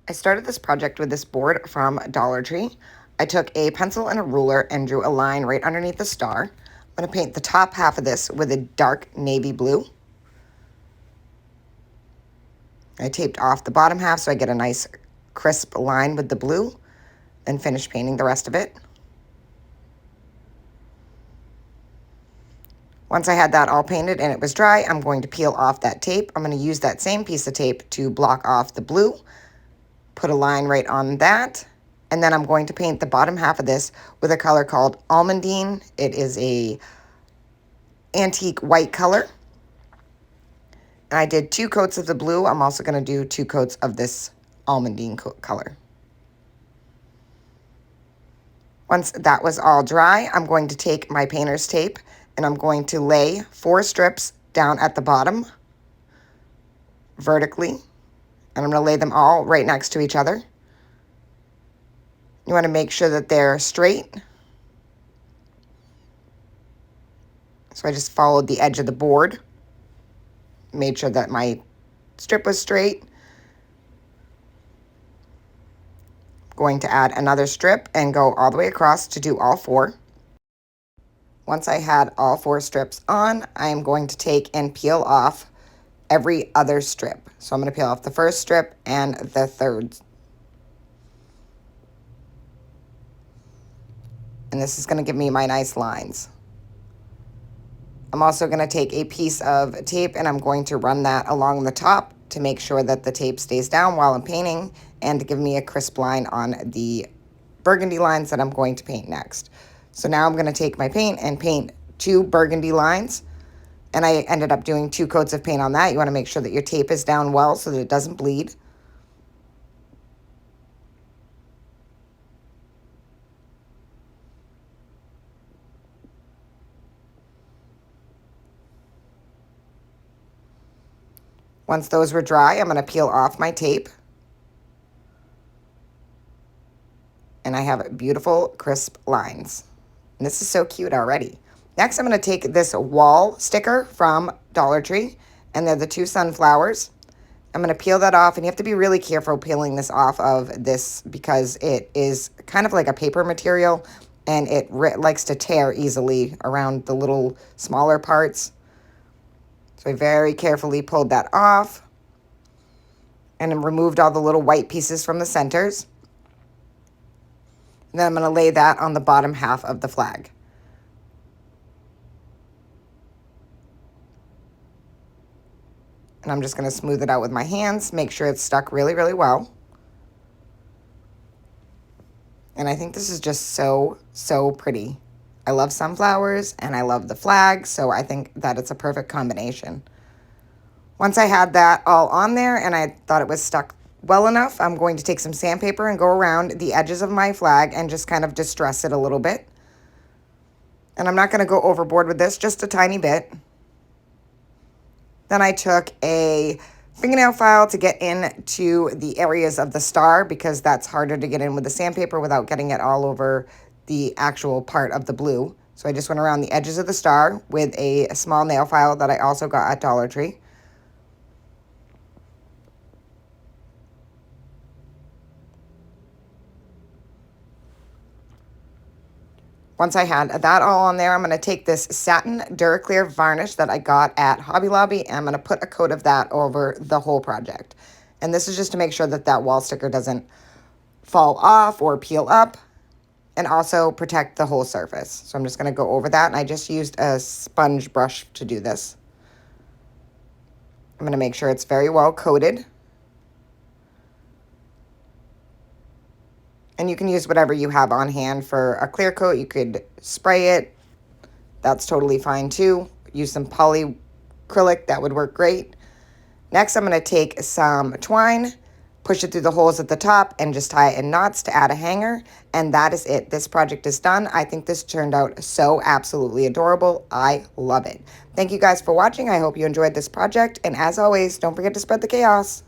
I started this project with this board from Dollar Tree. I took a pencil and a ruler and drew a line right underneath the star. I'm going to paint the top half of this with a dark navy blue. I taped off the bottom half so I get a nice crisp line with the blue, and finish painting the rest of it. Once I had that all painted and it was dry, I'm going to peel off that tape. I'm going to use that same piece of tape to block off the blue, put a line right on that, and then I'm going to paint the bottom half of this with a color called Almandine. It is a antique white color. And I did 2 coats of the blue. I'm also going to do 2 coats of this Almandine color. Once that was all dry, I'm going to take my painter's tape and I'm going to lay 4 strips down at the bottom vertically. And I'm going to lay them all right next to each other. You want to make sure that they're straight. So I just followed the edge of the board, made sure that my strip was straight. Going to add another strip and go all the way across to do all 4. Once I had all 4 strips on, I am going to take and peel off every other strip. So I'm going to peel off the first strip and the third. And this is going to give me my nice lines. I'm also going to take a piece of tape and I'm going to run that along the top to make sure that the tape stays down while I'm painting and to give me a crisp line on the burgundy lines that I'm going to paint next. So now I'm going to take my paint and paint 2 burgundy lines. And I ended up doing 2 coats of paint on that. You want to make sure that your tape is down well so that it doesn't bleed. Once those were dry, I'm going to peel off my tape. And I have beautiful, crisp lines. And this is so cute already. Next, I'm going to take this wall sticker from Dollar Tree, and they're the 2 sunflowers. I'm going to peel that off, and you have to be really careful peeling this off of this because it is kind of like a paper material, and it likes to tear easily around the little smaller parts. So I very carefully pulled that off and then removed all the little white pieces from the centers. And then I'm going to lay that on the bottom half of the flag. And I'm just going to smooth it out with my hands, make sure it's stuck really, really well. And I think this is just so, so pretty. I love sunflowers and I love the flag, so I think that it's a perfect combination. Once I had that all on there and I thought it was stuck well enough, I'm going to take some sandpaper and go around the edges of my flag and just kind of distress it a little bit. And I'm not going to go overboard with this, just a tiny bit. Then I took a fingernail file to get into the areas of the star because that's harder to get in with the sandpaper without getting it all over the actual part of the blue. So I just went around the edges of the star with a small nail file that I also got at Dollar Tree. Once I had that all on there, I'm going to take this satin Duraclear varnish that I got at Hobby Lobby, and I'm going to put a coat of that over the whole project. And this is just to make sure that that wall sticker doesn't fall off or peel up, and also protect the whole surface. So I'm just going to go over that, and I just used a sponge brush to do this. I'm going to make sure it's very well coated. And you can use whatever you have on hand for a clear coat. You could spray it. That's totally fine too. Use some polyacrylic. That would work great. Next, I'm going to take some twine, push it through the holes at the top, and just tie it in knots to add a hanger. And that is it. This project is done. I think this turned out so absolutely adorable. I love it. Thank you guys for watching. I hope you enjoyed this project. And as always, don't forget to spread the chaos.